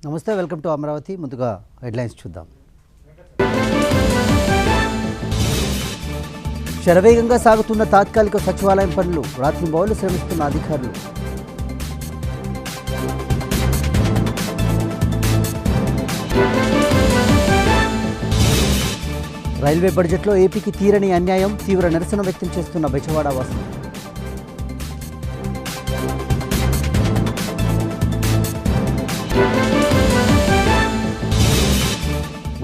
నమస్తే, welcome to Amaravati. ముందుగా headlines చూద్దాం. శరవేగంగా సాగుతున్న తాత్కాలిక సచివాలయం పనులు, రాత్రింబవళ్లు శ్రమిస్తున్న అధికారులు. రైల్వే బడ్జెట్లో ఏపీకి తీరని అన్యాయం, తీవ్ర నిరసన వ్యక్తం చేస్తున్న బెజవాడ వాసులు.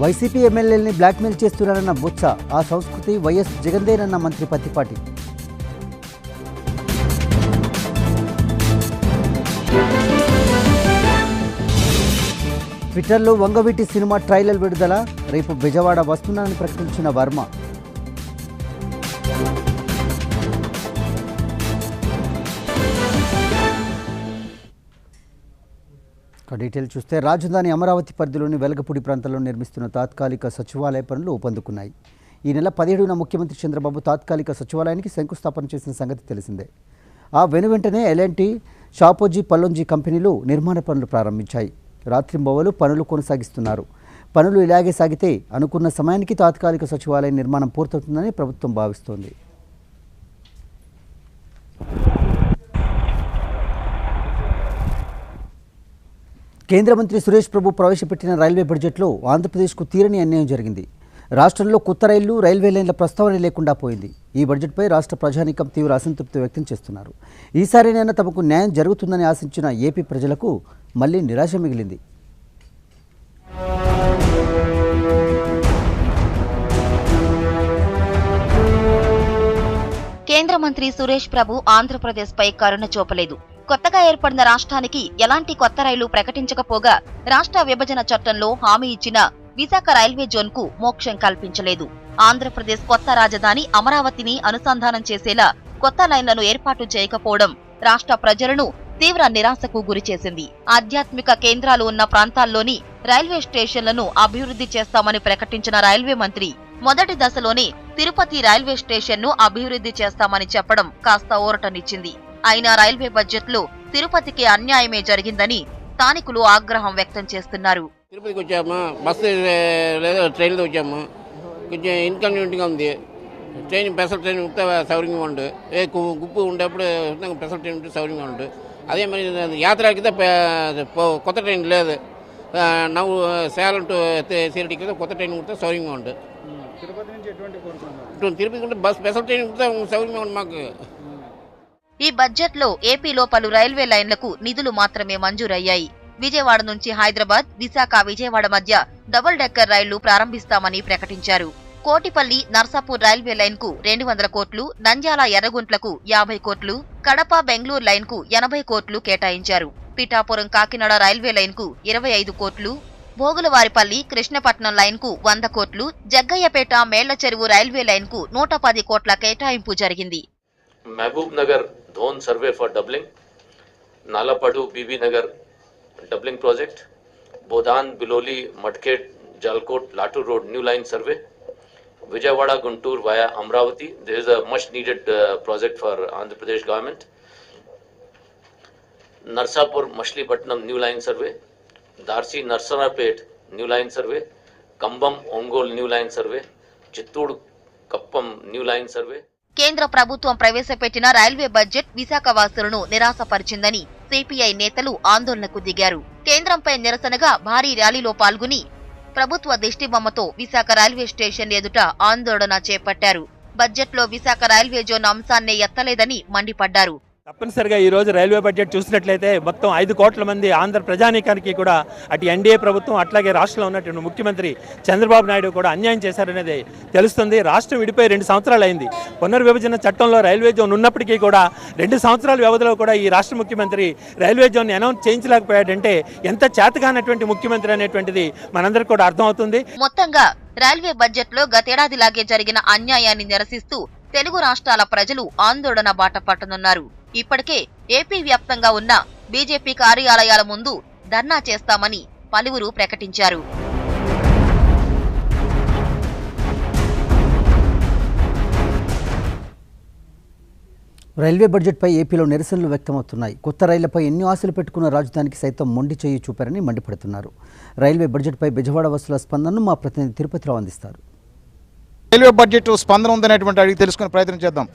వైసీపీ ఎమ్మెల్యేలని బ్లాక్మెయిల్ చేస్తున్నారన్న బొత్స, ఆ సంస్కృతి వైఎస్ జగన్దేనన్న మంత్రి పత్తిపాటి. ట్విట్టర్లో వంగవీటి సినిమా ట్రైలర్ విడుదల, రేపు బెజవాడ వస్తున్నానని ప్రకటించిన వర్మ. డీటెయిల్ చూస్తే, రాజధాని అమరావతి పరిధిలోని వెలగపూడి ప్రాంతంలో నిర్మిస్తున్న తాత్కాలిక సచివాలయ పనులు ఊపందుకున్నాయి. ఈ నెల 17న ముఖ్యమంత్రి చంద్రబాబు తాత్కాలిక సచివాలయానికి శంకుస్థాపన చేసిన సంగతి తెలిసిందే. ఆ వెనువెంటనే ఎల్ఎన్టీ, షాపోజీ పల్లొంజీ కంపెనీలు నిర్మాణ పనులు ప్రారంభించాయి. రాత్రింబవలు పనులు కొనసాగిస్తున్నారు. పనులు ఇలాగే సాగితే అనుకున్న సమయానికి తాత్కాలిక సచివాలయం నిర్మాణం పూర్తవుతుందని ప్రభుత్వం భావిస్తోంది. కేంద్ర మంత్రి సురేష్ ప్రభు ప్రవేశపెట్టిన రైల్వే బడ్జెట్లో ఆంధ్రప్రదేశ్కు తీరని అన్యాయం జరిగింది. రాష్ట్రంలో కొత్త రైల్వే లైన్ల ప్రస్తావన లేకుండా పోయింది. ఈ బడ్జెట్పై రాష్ట్ర ప్రజానీకం తీవ్ర అసంతృప్తి వ్యక్తం చేస్తున్నారు. ఈసారినైనా తమకు న్యాయం జరుగుతుందని ఆశించిన ఏపీ ప్రజలకు మళ్లీ నిరాశ మిగిలింది. కేంద్ర మంత్రి సురేష్ ప్రభు ఆంధ్రప్రదేశ్పై కరుణ చూపలేదు. కొత్తగా ఏర్పడిన రాష్ట్రానికి ఎలాంటి కొత్త రైలు ప్రకటించకపోగా రాష్ట్ర విభజన చట్టంలో హామీ ఇచ్చిన విశాఖ రైల్వే జోన్ కు మోక్షం కల్పించలేదు. ఆంధ్రప్రదేశ్ కొత్త రాజధాని అమరావతిని అనుసంధానం చేసేలా కొత్త లైన్లను ఏర్పాటు చేయకపోవడం రాష్ట్ర ప్రజలను తీవ్ర నిరాశకు గురిచేసింది. ఆధ్యాత్మిక కేంద్రాలు ఉన్న ప్రాంతాల్లోని రైల్వే స్టేషన్లను అభివృద్ధి చేస్తామని ప్రకటించిన రైల్వే మంత్రి మొదటి దశలోనే తిరుపతి రైల్వే స్టేషన్ ను అభివృద్ధి చేస్తామని చెప్పడం కాస్త ఊరటనిచ్చింది. అయినా రైల్వే బడ్జెట్లో తిరుపతికి అన్యాయమే జరిగిందని స్థానికులు ఆగ్రహం వ్యక్తం చేస్తున్నారు. తిరుపతికి వచ్చాము, బస్సు లేదా ట్రైన్లో వచ్చాము. కొంచెం ఇన్కన్వీనియంట్గా ఉంది. స్పెషల్ ట్రైన్ ఉంటే సౌకర్యంగా ఉండు. గుప్పు ఉండేప్పుడు స్పెషల్ ట్రైన్ ఉంటే సౌకర్యంగా ఉండు. అదే మరి యాత్రకి కొత్త ట్రైన్ లేదు. నవ్వు సేలం టు సిరిడికి కొత్త ట్రైన్ ఉంటే సౌకర్యంగా ఉండు. తిరుపతి ఉంటే బస్ స్పెషల్ ట్రైన్ ఉంటే సౌకర్యంగా ఉంది మాకు. ఈ బడ్జెట్లో ఏపీలో పలు రైల్వే లైన్లకు నిధులు మాత్రమే మంజూరయ్యాయి. విజయవాడ నుంచి హైదరాబాద్, విశాఖ విజయవాడ మధ్య డబుల్ డెక్కర్ రైళ్లు ప్రారంభిస్తామని ప్రకటించారు. కోటిపల్లి నర్సాపూర్ రైల్వే లైన్ కు 200 కోట్లు, నంద్యాల ఎర్రగుంట్లకు 50 కోట్లు, కడప బెంగళూరు లైన్ కు 80 కోట్లు కేటాయించారు. పిఠాపురం కాకినాడ రైల్వే లైన్ కు 25 కోట్లు, భోగులవారిపల్లి కృష్ణపట్నం లైన్ కు 100 కోట్లు, జగ్గయ్యపేట మేళ్ల చెరువు రైల్వే లైన్ కు 110 కోట్ల కేటాయింపు జరిగింది. Mahbub Nagar Dhone survey for doubling, Nallapadu Bibi Nagar doubling project, Bodhan Biloli Mudkhed Jalkot Latur road new line survey, Vijayawada Guntur via Amaravati, there is a much needed project for Andhra Pradesh government, Narsapur Machilipatnam new line survey, Darsi Narasaraopet new line survey, Cumbum Ongole new line survey, Chittoor Kuppam new line survey. కేంద్ర ప్రభుత్వం ప్రవేశపెట్టిన railway budget Visakha వాసులను నిరాశపరిచిందని CPI నేతలు ఆందోళనకు దిగారు. కేంద్రంపై నిరసనగా భారీ ర్యాలీలో పాల్గొని ప్రభుత్వ దిష్టిబొమ్మతో విశాఖ రైల్వే స్టేషన్ ఎదుట ఆందోళన చేపట్టారు. బడ్జెట్లో విశాఖ రైల్వే జోన్ అంశాన్నే ఎత్తలేదని మండిపడ్డారు. తప్పనిసరిగా ఈ రోజు రైల్వే బడ్జెట్ చూసినట్లయితే మొత్తం 5 కోట్ల మంది ఆంధ్ర ప్రజానీకానికి కూడా అటు ఎన్డీఏ ప్రభుత్వం అట్లాగే రాష్ట్రంలో ఉన్నటువంటి ముఖ్యమంత్రి చంద్రబాబు నాయుడు కూడా అన్యాయం చేశారనేది తెలుస్తుంది. రాష్ట్రం విడిపోయి 2 సంవత్సరాలు అయింది. పునర్విభజన చట్టంలో రైల్వే జోన్ ఉన్నప్పటికీ కూడా 2 సంవత్సరాల వ్యవధిలో కూడా ఈ రాష్ట్ర ముఖ్యమంత్రి రైల్వే జోన్ అనౌన్స్ చేయించలేకపోయాడంటే ఎంత చేతగానటువంటి ముఖ్యమంత్రి అనేటువంటిది మనందరికీ కూడా అర్థమవుతుంది. మొత్తంగా రైల్వే బడ్జెట్లో గతేడాదిలాగే జరిగిన అన్యాయాన్ని నిరసిస్తూ తెలుగు రాష్ట్రాల ప్రజలు ఆందోళన బాట పట్టనున్నారు. ఇప్పటికే ఏపీ వ్యాప్తంగా ఉన్న బీజేపీ కార్యాలయాల ముందు ధర్నా చేస్తామని పలువురు ప్రకటించారు. రైల్వే బడ్జెట్పై ఏపీలో నిరసనలు వ్యక్తమవుతున్నాయి. కొత్త రైళ్లపై ఎన్ని ఆశలు పెట్టుకున్న రాజధానికి సైతం మొండి చేయి చూపారని మండిపడుతున్నారు. రైల్వే బడ్జెట్పై బెజవాడ వసూల స్పందనను మా ప్రతినిధి తిరుపతిరావు అందిస్తారు. రైల్వే బడ్జెట్ స్పందన ఉందనేటువంటి అడిగి తెలుసుకునే ప్రయత్నం చేద్దాం.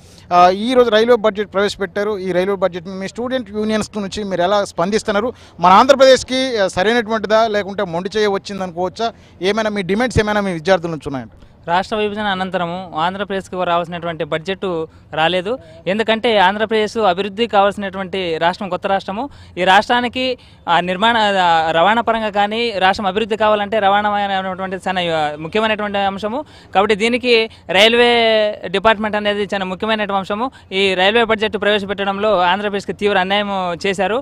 ఈరోజు రైల్వే బడ్జెట్ ప్రవేశపెట్టారు. ఈ రైల్వే బడ్జెట్ మీ స్టూడెంట్ యూనియన్స్ నుంచి మీరు ఎలా స్పందిస్తున్నారు? మన ఆంధ్రప్రదేశ్కి సరైనటువంటిదా లేకుంటే మొండి చేయ వచ్చిందనుకోవచ్చా? ఏమైనా మీ డిమాండ్స్ ఏమైనా మీ విద్యార్థుల నుంచి ఉన్నాయంట? రాష్ట్ర విభజన అనంతరము ఆంధ్రప్రదేశ్కి రావాల్సినటువంటి బడ్జెట్ రాలేదు. ఎందుకంటే ఆంధ్రప్రదేశ్ అభివృద్ధి కావాల్సినటువంటి రాష్ట్రం, కొత్త రాష్ట్రము. ఈ రాష్ట్రానికి రవాణా పరంగా కానీ రాష్ట్రం అభివృద్ధి కావాలంటే రవాణా అనేటువంటి చాలా ముఖ్యమైనటువంటి అంశము. కాబట్టి దీనికి రైల్వే డిపార్ట్మెంట్ అనేది చాలా ముఖ్యమైనటువంటి అంశము. ఈ రైల్వే బడ్జెట్ ప్రవేశపెట్టడంలో ఆంధ్రప్రదేశ్కి తీవ్ర అన్యాయం చేశారు.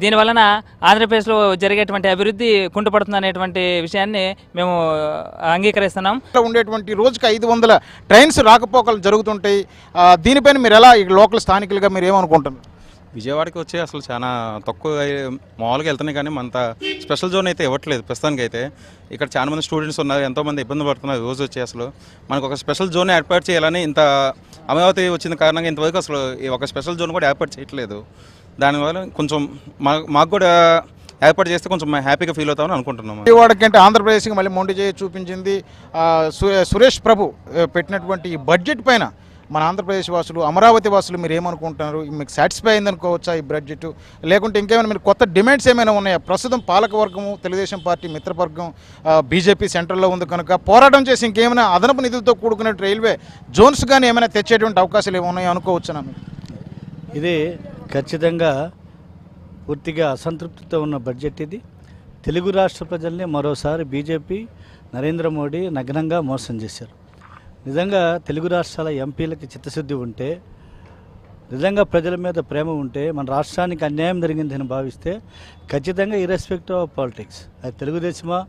దీనివలన ఆంధ్రప్రదేశ్లో జరిగేటువంటి అభివృద్ధి కుంటుపడుతుంది అనేటువంటి విషయాన్ని మేము అంగీకరిస్తున్నాం. ఉండేటువంటి రోజుకి 500 ట్రైన్స్ రాకపోకలు జరుగుతుంటాయి. దీనిపైన మీరు ఎలా లోకల్ స్థానికులుగా మీరు ఏమనుకుంటున్నారు? విజయవాడకి వచ్చి అసలు చాలా తక్కువ మామూలుగా వెళ్తున్నాయి, కానీ అంత స్పెషల్ జోన్ అయితే ఇవ్వట్లేదు ప్రస్తుతానికి. అయితే ఇక్కడ చాలా మంది స్టూడెంట్స్ ఉన్నారు, ఎంతోమంది ఇబ్బంది పడుతున్నారు రోజు వచ్చి. అసలు మనకు ఒక స్పెషల్ జోన్ ఏర్పాటు చేయాలని ఇంత అమరావతి వచ్చిన కారణంగా ఇంతవరకు అసలు ఒక స్పెషల్ జోన్ కూడా ఏర్పాటు చేయట్లేదు. దానివల్ల కొంచెం మాకు కూడా ఏర్పాటు చేస్తే కొంచెం హ్యాపీగా ఫీల్ అవుతామని అనుకుంటున్నాము. విజయవాడకి అంటే ఆంధ్రప్రదేశ్కి మళ్ళీ మొండి చేయి చూపించింది సురేష్ ప్రభు పెట్టినటువంటి ఈ బడ్జెట్ పైన మన ఆంధ్రప్రదేశ్ వాసులు, అమరావతి వాసులు మీరు ఏమనుకుంటున్నారు? మీకు సాటిస్ఫై అయింది అనుకోవచ్చా ఈ బడ్జెట్? లేకుంటే ఇంకేమైనా మీరు కొత్త డిమాండ్స్ ఏమైనా ఉన్నాయా? ప్రస్తుతం పాలకవర్గము, తెలుగుదేశం పార్టీ మిత్రవర్గం, బీజేపీ సెంట్రల్లో ఉంది కనుక పోరాటం చేసి ఇంకేమైనా అదనపు నిధులతో కూడుకున్న రైల్వే జోన్స్ కానీ ఏమైనా తెచ్చేటువంటి అవకాశాలు ఏమున్నాయో అనుకోవచ్చునా? ఇది ఖచ్చితంగా పూర్తిగా అసంతృప్తితో ఉన్న బడ్జెట్ ఇది. తెలుగు రాష్ట్ర ప్రజల్ని మరోసారి బీజేపీ, నరేంద్ర మోడీ నగ్నంగా మోసం చేశారు. నిజంగా తెలుగు రాష్ట్రాల ఎంపీలకి చిత్తశుద్ధి ఉంటే, నిజంగా ప్రజల మీద ప్రేమ ఉంటే, మన రాష్ట్రానికి అన్యాయం జరిగిందని భావిస్తే ఖచ్చితంగా ఇర్రెస్పెక్టివ్ ఆఫ్ పాలిటిక్స్, అది తెలుగుదేశమా,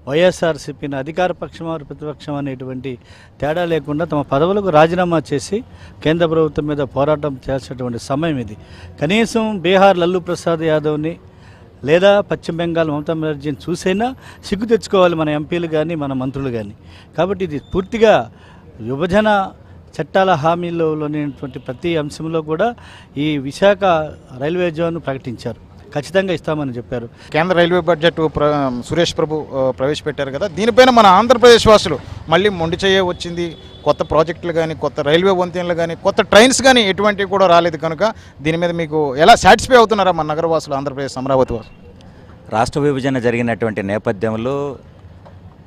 వైఎస్ఆర్సీపీని అధికార పక్షమా ప్రతిపక్షం అనేటువంటి తేడా లేకుండా తమ పదవులకు రాజీనామా చేసి కేంద్ర ప్రభుత్వం మీద పోరాటం చేసేటువంటి సమయం ఇది. కనీసం బీహార్ లల్లూ ప్రసాద్ యాదవ్ని లేదా పశ్చిమ బెంగాల్ మమతా బెనర్జీని చూసైనా సిగ్గు తెచ్చుకోవాలి మన ఎంపీలు కానీ మన మంత్రులు కానీ. కాబట్టి ఇది పూర్తిగా విభజన చట్టాల హామీలోనేటువంటి ప్రతి అంశంలో కూడా ఈ విశాఖ రైల్వే జోన్ ప్రకటించారు, ఖచ్చితంగా ఇస్తామని చెప్పారు. కేంద్ర రైల్వే బడ్జెట్ సురేష్ ప్రభు ప్రవేశపెట్టారు కదా, దీనిపైన మన ఆంధ్రప్రదేశ్ వాసులు మళ్ళీ మొండి చేయ వచ్చింది. కొత్త ప్రాజెక్టులు కానీ, కొత్త రైల్వే వంతెనలు కానీ, కొత్త ట్రైన్స్ కానీ ఎటువంటివి కూడా రాలేదు కనుక దీని మీద మీకు ఎలా సాటిస్ఫై అవుతున్నారా మన నగరవాసులు, ఆంధ్రప్రదేశ్ అమరావతి వాసులు? రాష్ట్ర విభజన జరిగినటువంటి నేపథ్యంలో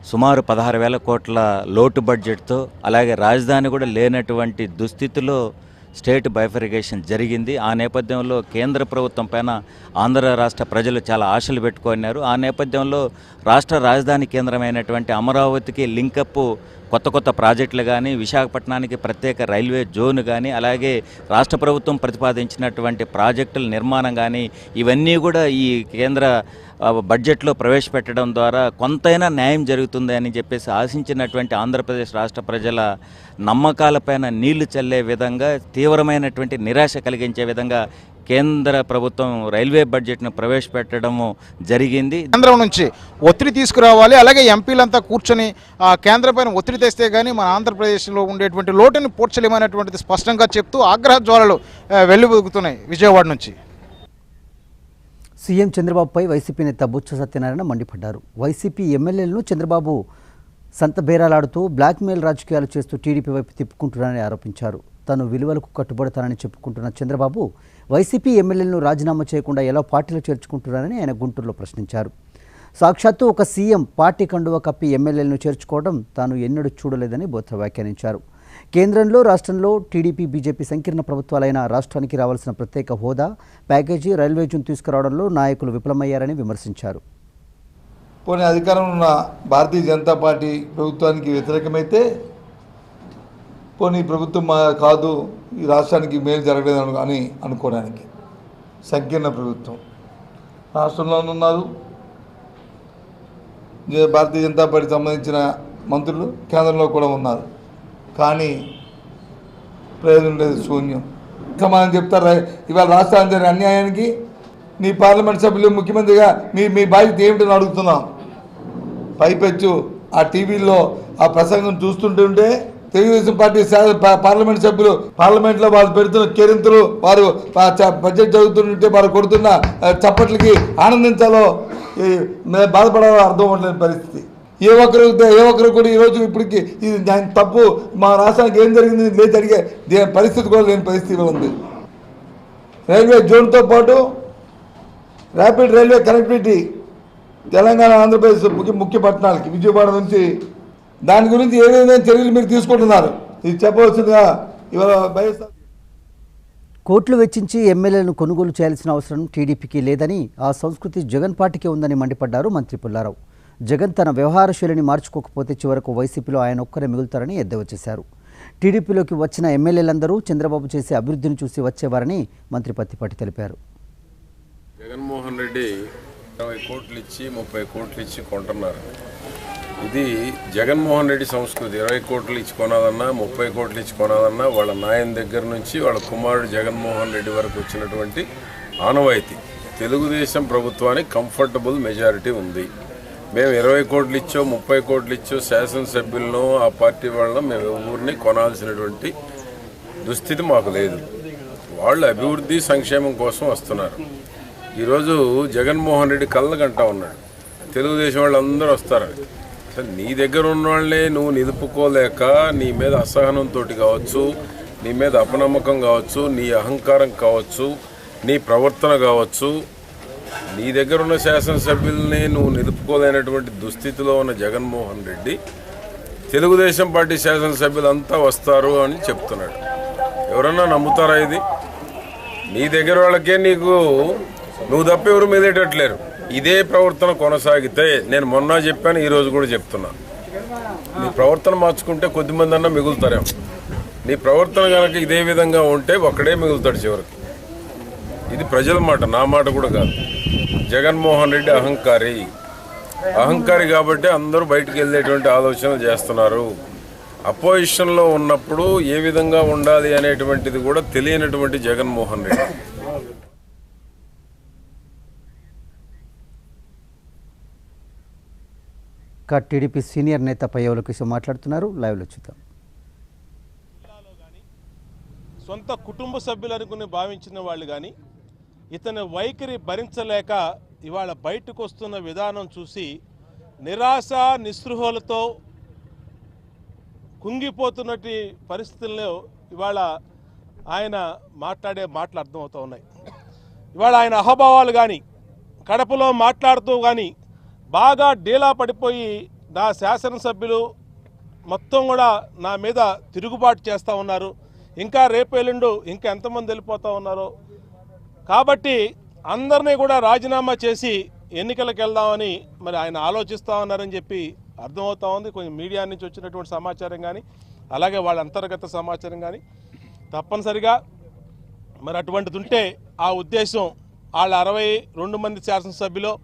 సుమారు 16,000 కోట్ల లోటు బడ్జెట్తో, అలాగే రాజధాని కూడా లేనటువంటి దుస్థితిలో స్టేట్ బైఫరిగేషన్ జరిగింది. ఆ నేపథ్యంలో కేంద్ర ప్రభుత్వం పైన ఆంధ్ర రాష్ట్ర ప్రజలు చాలా ఆశలు పెట్టుకున్నారు. ఆ నేపథ్యంలో రాష్ట్ర రాజధాని కేంద్రమైనటువంటి అమరావతికి లింకప్ కొత్త ప్రాజెక్టులు కానీ, విశాఖపట్నానికి ప్రత్యేక రైల్వే జోన్ కానీ, అలాగే రాష్ట్ర ప్రభుత్వం ప్రతిపాదించినటువంటి ప్రాజెక్టుల నిర్మాణం కానీ, ఇవన్నీ కూడా ఈ కేంద్ర బడ్జెట్లో ప్రవేశపెట్టడం ద్వారా కొంతైనా న్యాయం జరుగుతుంది అని చెప్పేసి ఆశించినటువంటి ఆంధ్రప్రదేశ్ రాష్ట్ర ప్రజల నమ్మకాలపైన నీళ్లు చల్లే విధంగా, తీవ్రమైనటువంటి నిరాశ కలిగించే విధంగా కేంద్ర ప్రభుత్వం రైల్వే బడ్జెట్ను ప్రవేశపెట్టడము జరిగింది. కేంద్రం నుంచి ఒత్తిడి తీసుకురావాలి, అలాగే ఎంపీలంతా కూర్చొని కేంద్రం పైన ఒత్తిడి తెస్తే కానీ మన ఆంధ్రప్రదేశ్లో ఉండేటువంటి లోటుని పూడ్చలేమనేటువంటిది స్పష్టంగా చెప్తూ ఆగ్రహ జ్వాలలు వెల్లుబుగుతున్నాయి విజయవాడ నుంచి. సీఎం చంద్రబాబుపై వైసీపీ నేత బొత్స సత్యనారాయణ మండిపడ్డారు. వైసీపీ ఎమ్మెల్యేలను చంద్రబాబు సంత బేరాలాడుతూ బ్లాక్మెయిల్ రాజకీయాలు చేస్తూ టీడీపీ వైపు తిప్పుకుంటున్నారని ఆరోపించారు. తను విలువలకు కట్టుబడతానని చెప్పుకుంటున్న చంద్రబాబు వైసీపీ ఎమ్మెల్యేలను రాజీనామా చేయకుండా ఎలా పార్టీలో చేర్చుకుంటున్నారని ఆయన గుంటూరులో ప్రశ్నించారు. సాక్షాత్తు ఒక సీఎం పార్టీ కండువా కప్పి ఎమ్మెల్యేలను చేర్చుకోవడం తాను ఎన్నడూ చూడలేదని బొత్స వ్యాఖ్యానించారు. కేంద్రంలో, రాష్ట్రంలో టీడీపీ, బీజేపీ సంకీర్ణ ప్రభుత్వాలైన రాష్ట్రానికి రావాల్సిన ప్రత్యేక హోదా, ప్యాకేజీ, రైల్వే జోన్ తీసుకురావడంలో నాయకులు విఫలమయ్యారని విమర్శించారు. పోనీ అధికారంలో ఉన్న భారతీయ జనతా పార్టీ ప్రభుత్వానికి వ్యతిరేకమైతే, పోనీ ప్రభుత్వం కాదు ఈ రాష్ట్రానికి మేలు జరగలేదు అని అనుకోవడానికి సంకీర్ణ ప్రభుత్వం రాష్ట్రంలో ఉన్నారు. భారతీయ జనతా పార్టీకి సంబంధించిన మంత్రులు కేంద్రంలో కూడా ఉన్నారు. కానీ ప్రయోజనం లేదు, శూన్యం. సమాధానం చెప్తారు. ఇవాళ రాష్ట్రానికి జరిగిన అన్యాయానికి నీ పార్లమెంట్ సభ్యులు, ముఖ్యమంత్రిగా మీ బాధ్యత ఏమిటని అడుగుతున్నాం. పైపెచ్చు ఆ టీవీల్లో ఆ ప్రసంగం చూస్తుంటుంటే తెలుగుదేశం పార్టీ పార్లమెంట్ సభ్యులు పార్లమెంట్లో వాళ్ళు పెడుతున్న కేరింతలు, వారు బడ్జెట్ చదువుతుంటే వారు కొడుతున్న చప్పట్లకి ఆనందించాలో బాధపడాలో అర్థం అవ్వలేని పరిస్థితి. ఏ ఒక్కరు కూడా ఈరోజు ఇప్పటికి ఇది తప్పు, మా రాష్ట్రానికి ఏం జరిగింది లేదు అడిగే పరిస్థితి కూడా లేని పరిస్థితి ఉంది. రైల్వే జోన్తో పాటు rapid railway connectivity Telangana Andhra Pradesh ముఖ్య పట్టణాలకి విజయవాడ నుంచి దాని గురించి ఏ విధమైన చర్యలు మీరు తీసుకుంటున్నారు ఇది చెప్పవలసిందిగా ఇవాళ వైఎస్ఆర్. కోట్లు వెచ్చించి ఎమ్మెల్యేలను కొనుగోలు చేయాల్సిన అవసరం టీడీపీకి లేదని, ఆ సంస్కృతి జగన్ పార్టీకే ఉందని మండిపడ్డారు మంత్రి పుల్లారావు. జగన్ తన వ్యవహార శైలిని మార్చుకోకపోతే చివరకు వైసీపీలో ఆయన ఒక్కరే మిగులుతారని ఎద్దేవా చేశారు. టీడీపీలోకి వచ్చిన ఎమ్మెల్యేలందరూ చంద్రబాబు చేసే అభివృద్ధిని చూసి వచ్చేవారని మంత్రి పత్తిపాటి తెలిపారు. జగన్మోహన్ రెడ్డి 20 కోట్లు ఇచ్చి 30 కోట్లు ఇచ్చి కొంటున్నారు. ఇది జగన్మోహన్ రెడ్డి సంస్కృతి. 20 కోట్లు ఇచ్చి కొనాలన్నా 30 కోట్లు ఇచ్చి కొనాలన్నా వాళ్ళ నాయన దగ్గర నుంచి వాళ్ళ కుమారుడు జగన్మోహన్ రెడ్డి వరకు వచ్చినటువంటి ఆనవాయితీ. తెలుగుదేశం ప్రభుత్వానికి కంఫర్టబుల్ మెజారిటీ ఉంది. మేము 20 కోట్లు ఇచ్చో 30 కోట్లు ఇచ్చో శాసనసభ్యులను ఆ పార్టీ వాళ్ళను మేము ఊరిని కొనాల్సినటువంటి దుస్థితి మాకు లేదు. వాళ్ళు అభివృద్ధి సంక్షేమం కోసం వస్తున్నారు. ఈరోజు జగన్మోహన్ రెడ్డి కళ్ళగంటా ఉన్నాడు, తెలుగుదేశం వాళ్ళందరూ వస్తారని. అసలు నీ దగ్గర ఉన్న వాళ్ళనే నువ్వు నిలుపుకోలేక నీ మీద అసహనంతో కావచ్చు, నీ మీద అపనమ్మకం కావచ్చు, నీ అహంకారం కావచ్చు, నీ ప్రవర్తన కావచ్చు, నీ దగ్గర ఉన్న శాసనసభ్యుల్ని నువ్వు నిలుపుకోలేనటువంటి దుస్థితిలో ఉన్న జగన్మోహన్ రెడ్డి తెలుగుదేశం పార్టీ శాసనసభ్యులంతా వస్తారు అని చెప్తున్నాడు. ఎవరన్నా నమ్ముతారా ఇది? నీ దగ్గర వాళ్ళకే నువ్వు తప్ప ఎవరు మీదేటట్లేరు. ఇదే ప్రవర్తన కొనసాగితే, నేను మొన్న చెప్పాను, ఈరోజు కూడా చెప్తున్నా, నీ ప్రవర్తన మార్చుకుంటే కొద్దిమంది అన్నా మిగులుతారేమో. నీ ప్రవర్తన కనుక ఇదే విధంగా ఉంటే ఒక్కడే మిగులుతాడు చివరికి. ఇది ప్రజల మాట, నా మాట కూడా కాదు. జగన్మోహన్ రెడ్డి అహంకారి కాబట్టి అందరూ బయటికి వెళ్ళేటువంటి ఆలోచనలు చేస్తున్నారు. అపోజిషన్లో ఉన్నప్పుడు ఏ విధంగా ఉండాలి అనేటువంటిది కూడా తెలియనటువంటి జగన్మోహన్ రెడ్డి. టీడీపీ సీనియర్ నేత పయ్యవుల కిషోర్ మాట్లాడుతున్నారు. లైవ్లో చూద్దాం. సొంత కుటుంబ సభ్యులు అనుకుని భావించిన వాళ్ళు కానీ ఇతని వైఖరి భరించలేక ఇవాళ బయటకు వస్తున్న విధానం చూసి నిరాశ నిస్పృహలతో కుంగిపోతున్నటి పరిస్థితుల్లో ఇవాళ ఆయన మాట్లాడే మాటలు అర్థమవుతూ ఉన్నాయి. ఇవాళ ఆయన అహభావాలు కానీ కడపలో మాట్లాడుతూ కానీ బాగా డీలా పడిపోయి నా శాసనసభ్యులు మొత్తం కూడా నా మీద తిరుగుబాటు చేస్తూ ఉన్నారు, ఇంకా రేపు ఎల్లుండు ఇంకా ఎంతమంది వెళ్ళిపోతూ ఉన్నారో, కాబట్టి అందరినీ కూడా రాజీనామా చేసి ఎన్నికలకు వెళ్దామని మరి ఆయన ఆలోచిస్తూ ఉన్నారని చెప్పి అర్థమవుతూ ఉంది. కొంచెం మీడియా నుంచి వచ్చినటువంటి సమాచారం కానీ అలాగే వాళ్ళ అంతర్గత సమాచారం కానీ తప్పనిసరిగా మరి అటువంటిది ఉంటే ఆ ఉద్దేశం వాళ్ళ 62 మంది శాసనసభ్యులు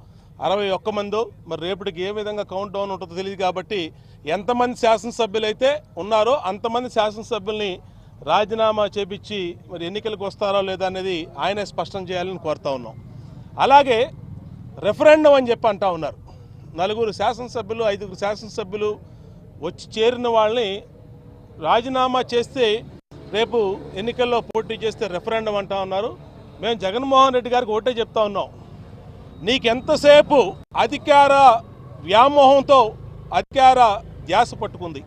61 మందో మరి రేపటికి ఏ విధంగా కౌంట్ డౌన్ ఉంటుందో తెలియదు. కాబట్టి ఎంతమంది శాసనసభ్యులు అయితే ఉన్నారో అంతమంది శాసనసభ్యుల్ని రాజీనామా చేపించి మరి ఎన్నికలకు వస్తారో లేదా అనేది ఆయనే స్పష్టం చేయాలని కోరుతా ఉన్నాం. అలాగే రెఫరెండం అని చెప్పి అంటా ఉన్నారు. 4 శాసనసభ్యులు 5 శాసనసభ్యులు వచ్చి చేరిన వాళ్ళని రాజీనామా చేస్తే రేపు ఎన్నికల్లో పోటీ చేస్తే రెఫరెండం అంటా ఉన్నారు. మేము జగన్మోహన్ రెడ్డి గారికి ఒకటే చెప్తా ఉన్నాం, నీకెంతసేపు అధికార వ్యామోహంతో అధికార ధ్యాస పట్టుకుంది,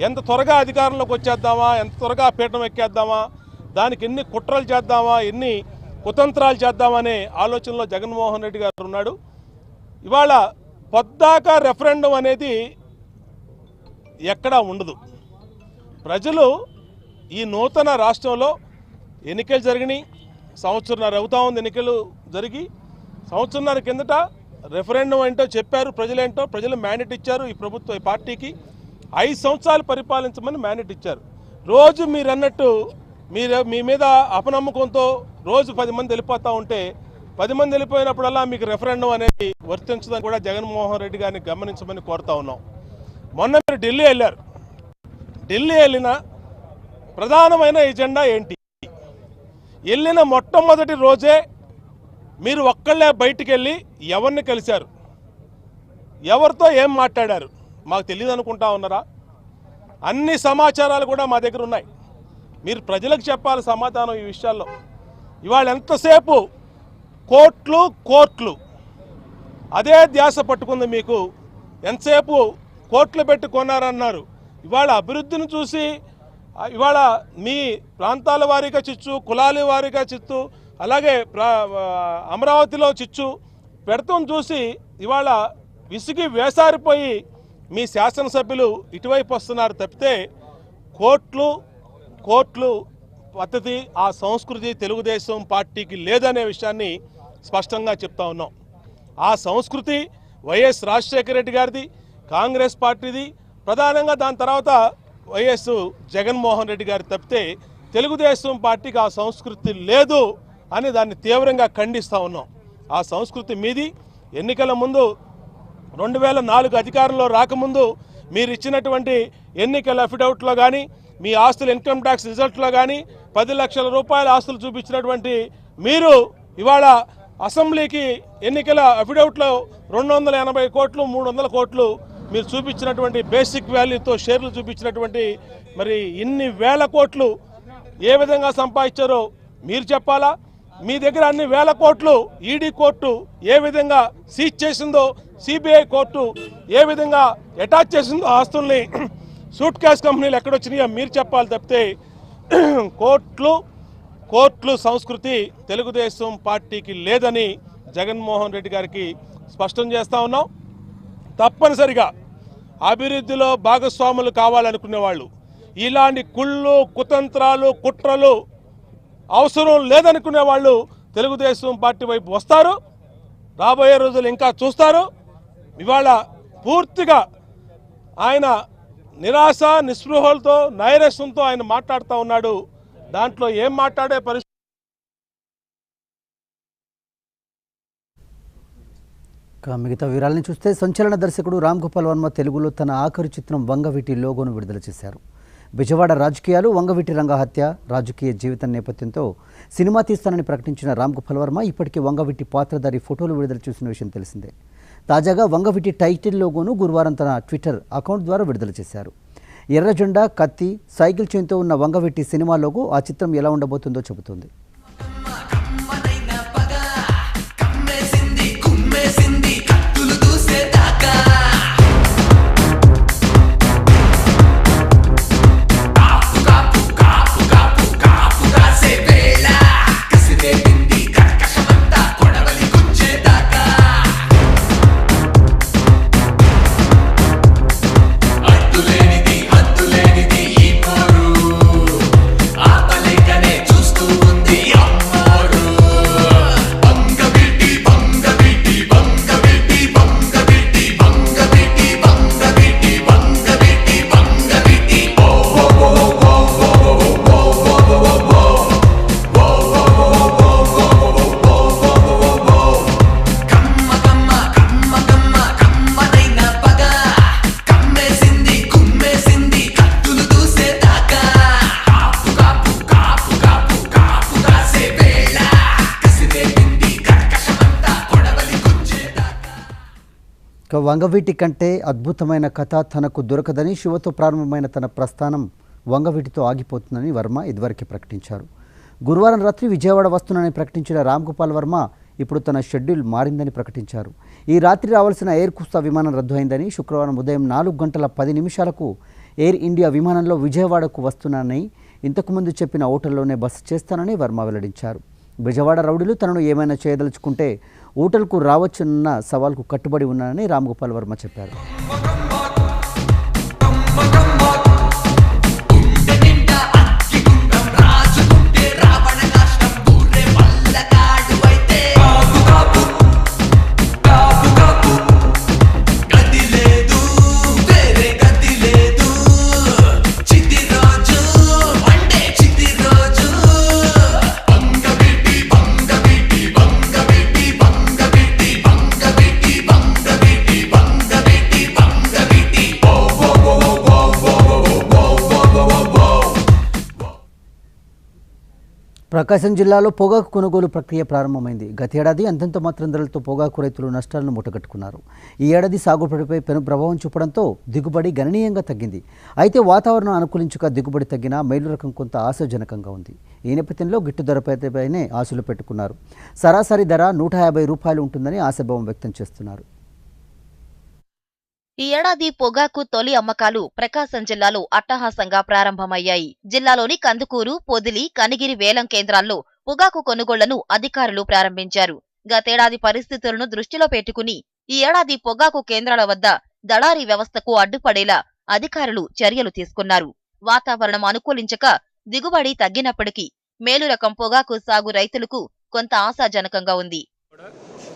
ఎంత త్వరగా అధికారంలోకి వచ్చేద్దామా, ఎంత త్వరగా పీఠం ఎక్కేద్దామా, దానికి ఎన్ని కుట్రలు చేద్దామా, ఎన్ని కుతంత్రాలు చేద్దామనే ఆలోచనలో జగన్మోహన్ రెడ్డి గారు ఉన్నాడు. ఇవాళ పొద్దాక రెఫరెండం అనేది ఎక్కడా ఉండదు. ప్రజలు ఈ నూతన రాష్ట్రంలో ఎన్నికలు జరిగినాయి, సంవత్సరంన్నర అవుతా ఉంది ఎన్నికలు జరిగి. సంవత్సరంన్నర కిందట రెఫరెండం ఏంటో చెప్పారు, ప్రజలేంటో ప్రజలు మ్యాండేట్ ఇచ్చారు ఈ ప్రభుత్వ పార్టీకి. 5 సంవత్సరాలు పరిపాలించమని మ్యాండేట్ ఇచ్చారు. రోజు మీరు అన్నట్టు మీ మీద అపనమ్మకంతో రోజు 10 మంది వెళ్ళిపోతూ ఉంటే 10 మంది వెళ్ళిపోయినప్పుడల్లా మీకు రెఫరెండం అనేది వర్తించదని కూడా జగన్మోహన్ రెడ్డి గారిని గమనించమని కోరుతా ఉన్నాం. మొన్న మీరు ఢిల్లీ వెళ్ళారు. ఢిల్లీ వెళ్ళిన ప్రధానమైన ఎజెండా ఏంటి? వెళ్ళిన మొట్టమొదటి రోజే మీరు ఒక్కళ్ళే బయటికి వెళ్ళి ఎవరిని కలిశారు, ఎవరితో ఏం మాట్లాడారు మాకు తెలియదు అనుకుంటా ఉన్నారా? అన్ని సమాచారాలు కూడా మా దగ్గర ఉన్నాయి. మీరు ప్రజలకు చెప్పాలి సమాధానం ఈ విషయాల్లో. ఇవాళ ఎంతసేపు కోట్లు కోట్లు అదే ధ్యాస పట్టుకుంది మీకు. ఎంతసేపు కోట్లు పెట్టి కొన్నారన్నారు. ఇవాళ అభివృద్ధిని చూసి ఇవాళ మీ ప్రాంతాల వారీగా చిచ్చు, కులాల వారీగా చిచ్చు, అలాగే అమరావతిలో చిచ్చు పెడతాం చూసి ఇవాళ విసిగి వేసారిపోయి మీ శాసనసభ్యులు ఇటువైపు వస్తున్నారు తప్పితే కోట్లు కోట్లు పద్ధతి ఆ సంస్కృతి తెలుగుదేశం పార్టీకి లేదనే విషయాన్ని స్పష్టంగా చెప్తా ఉన్నాం. ఆ సంస్కృతి వైఎస్ రాజశేఖర రెడ్డి గారిది, కాంగ్రెస్ పార్టీది, ప్రధానంగా దాని తర్వాత వైఎస్ జగన్మోహన్ రెడ్డి గారి తప్పితే తెలుగుదేశం పార్టీకి ఆ సంస్కృతి లేదు అని దాన్ని తీవ్రంగా ఖండిస్తూ ఉన్నాం. ఆ సంస్కృతి మీది. ఎన్నికల ముందు 2004 అధికారంలో రాకముందు మీరు ఇచ్చినటువంటి ఎన్నికల అఫిడవిట్లో కానీ మీ ఆస్తుల ఇన్కమ్ ట్యాక్స్ రిజల్ట్లో కానీ 10 లక్షల రూపాయల ఆస్తులు చూపించినటువంటి మీరు ఇవాళ అసెంబ్లీకి ఎన్నికల అఫిడవిట్లో 280 కోట్లు 300 కోట్లు మీరు చూపించినటువంటి బేసిక్ వాల్యూతో షేర్లు చూపించినటువంటి మరి ఇన్ని వేల కోట్లు ఏ విధంగా సంపాదించారో మీరు చెప్పాలా? మీ దగ్గర అన్ని వేల కోట్లు ఈడీ కోర్టు ఏ విధంగా సీజ్ చేసిందో, సిబిఐ కోర్టు ఏ విధంగా అటాచ్ చేసిందో ఆస్తుల్ని, సూట్ కేస్ కంపెనీలు ఎక్కడొచ్చినాయో మీరు చెప్పాలి తప్పితే కోర్టులు సంస్కృతి తెలుగుదేశం పార్టీకి లేదని జగన్మోహన్ రెడ్డి గారికి స్పష్టం చేస్తా ఉన్నాం. తప్పనిసరిగా అభివృద్ధిలో భాగస్వాములు కావాలనుకునే వాళ్ళు ఇలాంటి కుళ్ళు కుతంత్రాలు కుట్రలు అవసరం లేదనుకునే వాళ్ళు తెలుగుదేశం పార్టీ వైపు వస్తారు. రాబోయే రోజులు ఇంకా చూస్తారు. ఇవాళ పూర్తిగా ఆయన నిరాశ నిస్పృహలతో నైరస్యంతో ఆయన మాట్లాడుతూ ఉన్నాడు. దాంట్లో ఏం మాట్లాడే పరిస్థితి మిగతా వివరాలను చూస్తే సంచలన దర్శకుడు రామ్ గోపాల్ వర్మ తెలుగులో తన ఆఖరి చిత్రం వంగవీటి లోగోను విడుదల చేశారు. విజయవాడ రాజకీయాలు, వంగవీటి రంగ హత్య, రాజకీయ జీవితం నేపథ్యంతో సినిమా తీస్తానని ప్రకటించిన రామ్ గోపాల్ వర్మ ఇప్పటికే వంగవీటి పాత్రధారి ఫోటోలు విడుదల చేసిన విషయం తెలిసిందే. తాజాగా వంగవీటి టైటిల్ లోగోను గురువారం తన ట్విట్టర్ అకౌంట్ ద్వారా విడుదల చేశారు. ఎర్ర జెండా, కత్తి, సైకిల్ చైన్తో ఉన్న వంగవీటి సినిమా లోగో ఆ చిత్రం ఎలా ఉండబోతుందో చెబుతోంది. వంగవీటి కంటే అద్భుతమైన కథ తనకు దొరకదని, శివతో ప్రారంభమైన తన ప్రస్థానం వంగవీటితో ఆగిపోతుందని వర్మ ఇదివరకే ప్రకటించారు. గురువారం రాత్రి విజయవాడ వస్తున్నానని ప్రకటించిన రామ్ గోపాల్ వర్మ ఇప్పుడు తన షెడ్యూల్ మారిందని ప్రకటించారు. ఈ రాత్రి రావాల్సిన ఎయిర్ కుస్తా విమానం రద్దు అయిందని, శుక్రవారం ఉదయం 4:10 ఎయిర్ ఇండియా విమానంలో విజయవాడకు వస్తున్నానని ఇంతకుముందు చెప్పిన హోటల్లోనే బస చేస్తానని వర్మ వెల్లడించారు. విజయవాడ రౌడీలు తనను ఏమైనా చేయదలుచుకుంటే హోటల్కు రావచ్చన్న సవాల్కు కట్టుబడి ఉన్నానని రామ్ గోపాల్ వర్మ చెప్పారు. ప్రకాశం జిల్లాలో పొగాకు కొనుగోలు ప్రక్రియ ప్రారంభమైంది. గతేడాది అంతంత మాత్రం ధరలతో పొగాకు రైతులు నష్టాలను మూటగట్టుకున్నారు. ఈ ఏడాది సాగుబడిపై పెను ప్రభావం చూపడంతో దిగుబడి గణనీయంగా తగ్గింది. అయితే వాతావరణం అనుకూలించక దిగుబడి తగ్గినా మేలు రకం కొంత ఆశాజనకంగా ఉంది. ఈ నేపథ్యంలో గిట్టు ధరపైనే ఆశలు పెట్టుకున్నారు. సరాసరి ధర ₹150 ఉంటుందని ఆశాభావం వ్యక్తం చేస్తున్నారు. ఈ ఏడాది పొగాకు తొలి అమ్మకాలు ప్రకాశం జిల్లాలో అట్టహాసంగా ప్రారంభమయ్యాయి. జిల్లాలోని కందుకూరు, పొదిలి, కనిగిరి వేలం కేంద్రాల్లో పొగాకు కొనుగోళ్లను అధికారులు ప్రారంభించారు. గతేడాది పరిస్థితులను దృష్టిలో పెట్టుకుని ఈ ఏడాది పొగాకు కేంద్రాల వద్ద దళారీ వ్యవస్థకు అడ్డుపడేలా అధికారులు చర్యలు తీసుకున్నారు. వాతావరణం అనుకూలించక దిగుబడి తగ్గినప్పటికీ మేలు రకం పొగాకు సాగు రైతులకు కొంత ఆశాజనకంగా ఉంది.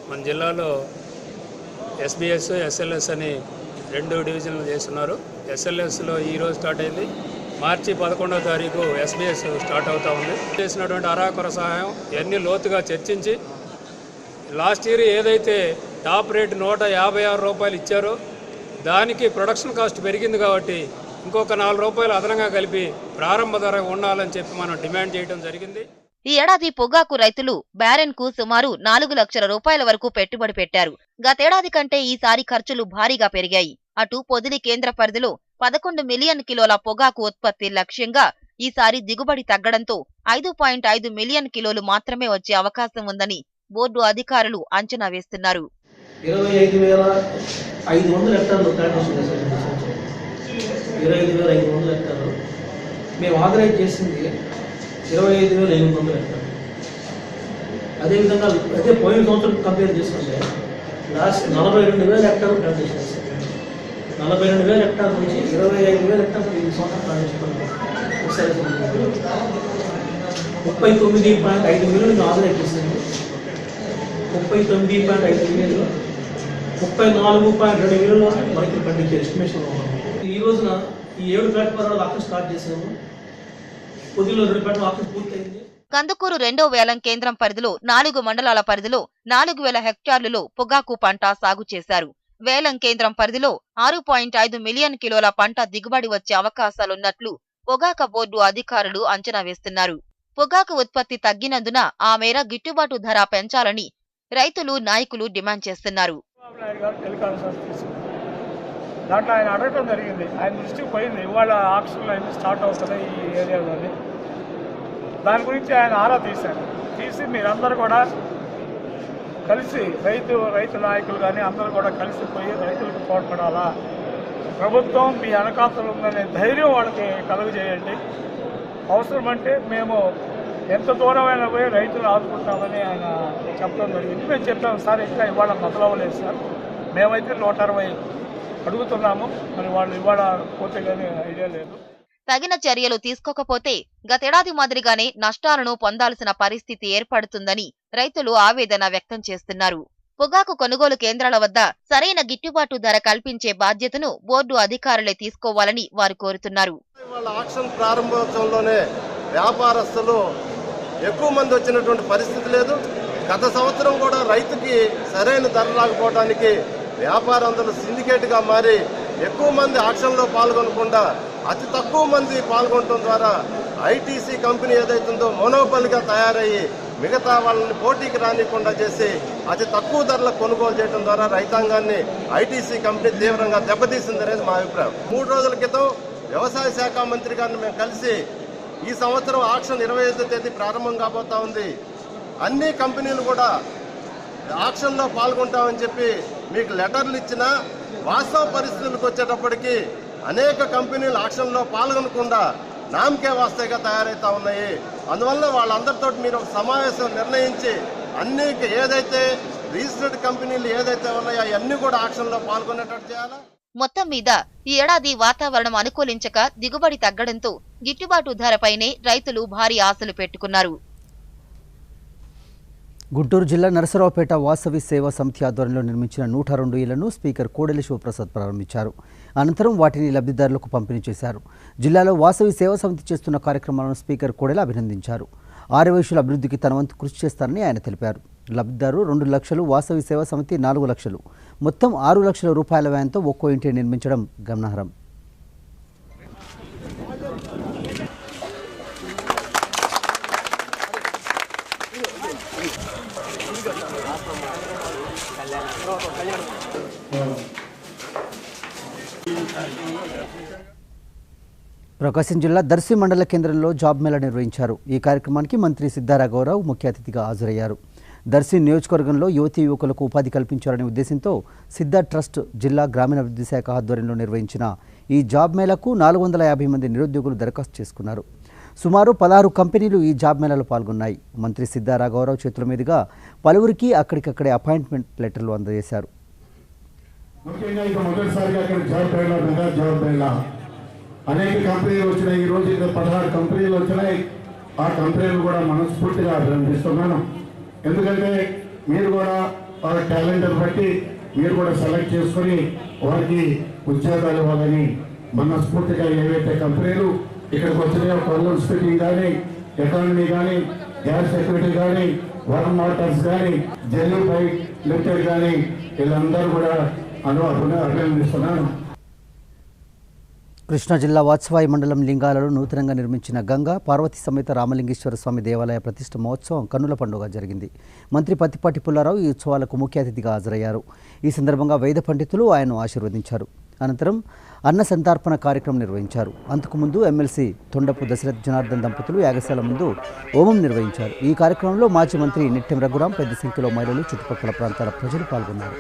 మన జిల్లాలో ఎస్బీఎస్, ఎస్ఎల్ఎస్ అని 2 డివిజన్లు చేస్తున్నారు. ఎస్ఎల్ఎస్లో ఈరోజు స్టార్ట్ అయింది. మార్చి 11వ తారీఖు ఎస్బీఎస్ స్టార్ట్ అవుతా ఉంది. చేసినటువంటి అరాకొర సహాయం ఇవన్నీ లోతుగా చర్చించి లాస్ట్ ఇయర్ ఏదైతే టాప్ రేట్ ₹156 ఇచ్చారో దానికి ప్రొడక్షన్ కాస్ట్ పెరిగింది కాబట్టి ఇంకొక ₹4 అదనంగా కలిపి ప్రారంభ ధర ఉండాలని చెప్పి మనం డిమాండ్ చేయడం జరిగింది. ఈ ఏడాది పొగాకు రైతులు బ్యారెన్కు సుమారు ₹4 లక్షల వరకు పెట్టుబడి పెట్టారు. గతేడాది కంటే ఈసారి ఖర్చులు భారీగా పెరిగాయి. అటు పొదిలి కేంద్ర పరిధిలో 11 మిలియన్ కిలోల పొగాకు ఉత్పత్తి లక్ష్యంగా ఈసారి దిగుబడి తగ్గడంతో 5.5 మిలియన్ కిలోలు మాత్రమే వచ్చే అవకాశం ఉందని బోర్డు అధికారులు అంచనా వేస్తున్నారు. 25,500 హెక్టార్లు ప్లాంటేషన్ చేశారు. 25,500 హెక్టార్లు మేము ఆథరైజ్ చేసింది 25,800 హెక్టార్లు. అదేవిధంగా అదే పోయిన సంవత్సరం కంపేర్ చేసుకుంటే లాస్ట్ 42,000 హెక్టార్లు ప్లాంటేషన్ చేశారు. 42,000 హెక్టార్ల నుంచి 25,000 హెక్టార్లు ఈ సంవత్సరం ప్లాంటేషన్ 39.5 మిలియన్లు ఆథరైజ్ చేసింది. 39.5 మిలియన్లు 34.2 మిలియన్లు మనకి పండించే ఎస్టిమేషన్. ఈ రోజున ఈ 7 ప్లాట్ఫారాలు ఆఫీస్ స్టార్ట్ చేసాము. పొదిలో 2 ప్లాట్ఫారాలు ఆఫీస్ పూర్తయింది. కందుకూరు 2వ వేలం కేంద్రం పరిధిలో 4 మండలాల పరిధిలో 4,000 హెక్టార్లలో పొగాకు పంట సాగు చేశారు. వేలం కేంద్రం పరిధిలో 6.5 మిలియన్ కిలోల పంట దిగుబడి వచ్చే అవకాశాలున్నట్లు పొగాకు బోర్డు అధికారులు అంచనా వేస్తున్నారు. పొగాకు ఉత్పత్తి తగ్గినందున ఆ మేర గిట్టుబాటు ధర పెంచాలని రైతులు, నాయకులు డిమాండ్ చేస్తున్నారు. దాంట్లో ఆయన అడగటం జరిగింది. ఆయన దృష్టికి పోయింది. ఇవాళ ఆక్షన్లు అన్ని స్టార్ట్ అవుతుంది ఈ ఏరియాలోని. దాని గురించి ఆయన ఆరా తీసి మీరందరూ కూడా కలిసి రైతు నాయకులు కానీ అందరూ కూడా కలిసిపోయి రైతులకు తోడ్పడాలా, ప్రభుత్వం మీ వెనకాతలు ఉందనే ధైర్యం వాళ్ళకి కలుగజేయండి. అవసరమంటే మేము ఎంత దూరమైనా పోయి రైతులు ఆదుకుంటామని ఆయన చెప్పడం జరిగింది. మేము చెప్పాము, సార్ ఇంకా ఇవాళ మొదలవ్వలేదు సార్, మేమైతే 160 అడుగుతున్నాము, మరి వాళ్ళు ఇవాళ పోతే కానీ ఐడియా లేదు. తగిన చర్యలు తీసుకోకపోతే గతేడాది మాదిరిగానే నష్టాలను పొందాల్సిన పరిస్థితి ఏర్పడుతుందని రైతులు ఆవేదన వ్యక్తం చేస్తున్నారు. పొగాకు కొనుగోలు కేంద్రాల వద్ద సరైన గిట్టుబాటు ధర కల్పించే బాధ్యతను బోర్డు అధికారులే తీసుకోవాలని వారు కోరుతున్నారు. ఆక్షన్ ప్రారంభోత్సవంలోనే వ్యాపారస్తులు ఎక్కువ మంది వచ్చినటువంటి పరిస్థితి లేదు. గత సంవత్సరం కూడా రైతుకి సరైన ధర రాకపోవడానికి వ్యాపారంలో సిండికేట్గా మారి ఎక్కువ మంది ఆక్షన్లో పాల్గొనకుండా అతి తక్కువ మంది పాల్గొనడం ద్వారా ఐటీసీ కంపెనీ ఏదైతుందో మోనోపల్గా తయారయ్యి మిగతా వాళ్ళని పోటీకి రానికుండా చేసి అతి తక్కువ ధరలకు కొనుగోలు చేయడం ద్వారా రైతాంగాన్ని ఐటీసీ కంపెనీ తీవ్రంగా దెబ్బతీసిందనేది మా అభిప్రాయం. 3 రోజుల క్రితం వ్యవసాయ శాఖ మంత్రి గారిని మేము కలిసి ఈ సంవత్సరం ఆక్షన్ 25వ తేదీ ప్రారంభం కాబోతా ఉంది, అన్ని కంపెనీలు కూడా ఆక్షన్లో పాల్గొంటామని చెప్పి మీకు లెటర్లు ఇచ్చినా వాస్తవ పరిస్థితులకు వచ్చేటప్పటికి అనేక కంపెనీలు ఆక్షన్లో పాల్గొనకుండా నామకే వాస్తవిగా తయారవుతా ఉన్నాయి. అందువల్ల వాళ్ళందరితో మీరు ఒక సమావేశం నిర్ణయించి అన్ని ఏదైతే రిజిస్టర్డ్ కంపెనీలు ఏదైతే ఉన్నాయో అవన్నీ కూడా ఆక్షన్లో పాల్గొనేటట్టు చేయాలా. మొత్తం మీద ఈ ఏడాది వాతావరణం అనుకూలించక దిగుబడి తగ్గడంతో గిట్టుబాటు ధరపైనే రైతులు భారీ ఆశలు పెట్టుకున్నారు. గుంటూరు జిల్లా నరసరావుపేట వాసవి సేవా సమితి ఆధ్వర్యంలో నిర్మించిన 102 ఇళ్లను స్పీకర్ కోడెల శివప్రసాద్ ప్రారంభించారు. అనంతరం వాటిని లబ్ధిదారులకు పంపిణీ చేశారు. జిల్లాలో వాసవి సేవా సమితి చేస్తున్న కార్యక్రమాలను స్పీకర్ కోడెల అభినందించారు. ఆర్యవైశ్యుల అభివృద్ధికి తన వంతు కృషి చేస్తారని ఆయన తెలిపారు. లబ్ధిదారు 2 లక్షలు, వాసవి సేవా సమితి 4 లక్షలు, మొత్తం 6 లక్షల రూపాయల వ్యయంతో ఒక్కో ఇంటిని నిర్మించడం గమనార్హం. ప్రకాశం జిల్లా దర్శి మండల కేంద్రంలో జాబ్ మేళా నిర్వహించారు. ఈ కార్యక్రమానికి మంత్రి సిద్ధారాఘవరావు ముఖ్య అతిథిగా హాజరయ్యారు. దర్శి నియోజకవర్గంలో యువతీ యువకులకు ఉపాధి కల్పించాలనే ఉద్దేశంతో సిద్ధా ట్రస్ట్ జిల్లా గ్రామీణాభివృద్ధి శాఖ ఆధ్వర్యంలో నిర్వహించిన ఈ జాబ్ మేళాకు 450 మంది నిరుద్యోగులు దరఖాస్తు చేసుకున్నారు. సుమారు 16 కంపెనీలు ఈ జాబ్ మేళాలో పాల్గొన్నాయి. మంత్రి సిద్ధారాఘవరావు చేతుల మీదుగా పలువురికి అక్కడికక్కడే అపాయింట్మెంట్ లెటర్లు అందజేశారు. అనేక కంపెనీలు వచ్చినాయి. ఈరోజు ఇక్కడ 16 కంపెనీలు వచ్చినాయి. ఆ కంపెనీలు కూడా మనస్ఫూర్తిగా అభినందిస్తున్నాను. ఎందుకంటే మీరు కూడా వాళ్ళ టాలెంట్ని బట్టి మీరు కూడా సెలెక్ట్ చేసుకొని వారికి ఉద్యోగాలు ఇవ్వాలని మనస్ఫూర్తిగా ఏవైతే కంపెనీలు ఇక్కడికి వచ్చినాయో కొల్లూరు స్పీకింగ్ కానీ, ఎకానమీ కానీ, గ్యాస్ సెక్యూరిటీ కానీ, వరం మోటార్స్ కానీ, జెల్యూపై లిమిటెడ్ కానీ వీళ్ళందరూ కూడా అభినందిస్తున్నాను. కృష్ణా జిల్లా వాత్సవాయి మండలం లింగాలలో నూతనంగా నిర్మించిన గంగా పార్వతీ సమేత రామలింగేశ్వర స్వామి దేవాలయ ప్రతిష్ఠ మహోత్సవం కన్నుల పండుగ జరిగింది. మంత్రి పత్తిపాటి పుల్లారావు ఈ ఉత్సవాలకు ముఖ్య అతిథిగా హాజరయ్యారు. ఈ సందర్భంగా వేద పండితులు ఆయన్ను ఆశీర్వదించారు. అనంతరం అన్న సంతర్పణ కార్యక్రమం నిర్వహించారు. అంతకుముందు ఎమ్మెల్సీ తొండపు దశరథ్ జనార్దన్ దంపతులు యాగశాల ముందు హోమం నిర్వహించారు. ఈ కార్యక్రమంలో మాజీ మంత్రి నిట్టెం రఘురాం, పెద్ద సంఖ్యలో మహిళలు, చుట్టుపక్కల ప్రాంతాల ప్రజలు పాల్గొన్నారు.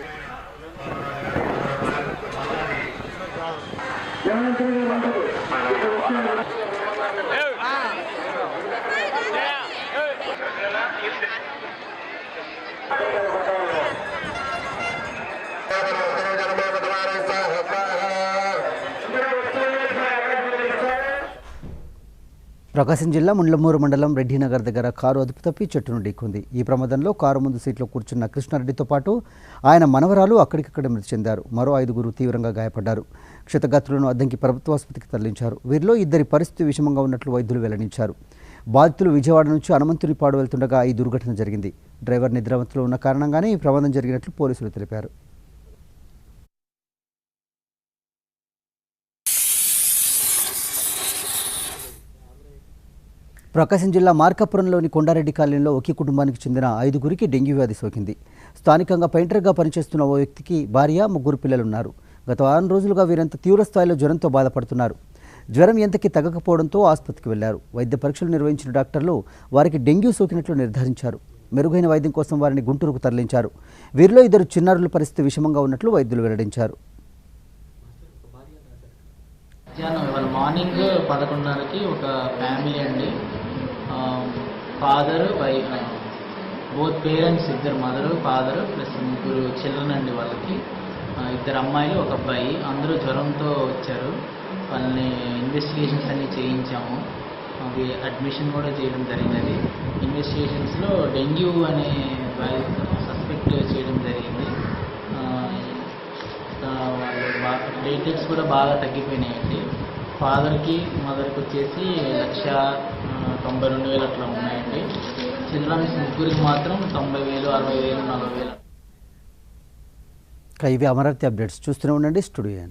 ప్రకాశం జిల్లా ముండ్లమూరు మండలం రెడ్డినగర్ దగ్గర కారు అదుపు తప్పి చెట్టును ఢీకొంది. ఈ ప్రమాదంలో కారు ముందు సీట్లో కూర్చున్న కృష్ణారెడ్డితో పాటు ఆయన మనవరాలు అక్కడికక్కడే మృతి చెందారు. మరో 5గురు తీవ్రంగా గాయపడ్డారు. క్షతగాత్రులను అద్దంకి ప్రభుత్వ ఆసుపత్రికి తరలించారు. వీరిలో 2 పరిస్థితి విషమంగా ఉన్నట్లు వైద్యులు వెల్లడించారు. బాధితులు విజయవాడ నుంచి హనుమంతునిపాడు వెళ్తుండగా ఈ దుర్ఘటన జరిగింది. డ్రైవర్ నిద్రావస్థలో ఉన్న కారణంగానే ఈ ప్రమాదం జరిగినట్లు పోలీసులు తెలిపారు. ప్రకాశం జిల్లా మార్కాపురంలోని కొండారెడ్డి కాలనీలో ఒకే కుటుంబానికి చెందిన 5గురికి డెంగ్యూ వ్యాధి సోకింది. స్థానికంగా పెయింటర్గా పనిచేస్తున్న ఓ వ్యక్తికి భార్య, 3 పిల్లలున్నారు. గత 6 రోజులుగా వీరంతా తీవ్రస్థాయిలో జ్వరంతో బాధపడుతున్నారు. జ్వరం ఎంతకీ తగ్గకపోవడంతో ఆసుపత్రికి వెళ్లారు. వైద్య పరీక్షలు నిర్వహించిన డాక్టర్లు వారికి డెంగ్యూ సోకినట్లు నిర్ధారించారు. మెరుగైన వైద్యం కోసం వారిని గుంటూరుకు తరలించారు. వీరిలో 2 చిన్నారుల పరిస్థితి విషమంగా ఉన్నట్లు వైద్యులు వెల్లడించారు. మార్నింగ్ 11:30కి ఒక ఫ్యామిలీ అండి, father, wife, both parents, 2 mother, father plus 3 children అండి. వాళ్ళకి 2 అమ్మాయిలు, 1 అబ్బాయి. అందరూ జ్వరంతో వచ్చారు. వాళ్ళని ఇన్వెస్టిగేషన్స్ అన్నీ చేయించాము. అవి అడ్మిషన్ కూడా చేయడం జరిగినది. ఇన్వెస్టిగేషన్స్లో డెంగ్యూ అనే సస్పెక్ట్ చేయడం జరిగింది. వాళ్ళు ప్లేటెట్స్ కూడా బాగా తగ్గిపోయినాయండి. ఫాదర్కి, మదర్కి వచ్చేసి 1,92,000 అట్లా ఉన్నాయండి. చిల్డ్రన్స్ 3కి మాత్రం 90,000, 60,000, 40,000. ఇవి అమరావతి అప్డేట్స్. చూస్తూనే ఉండండి స్టూడియో.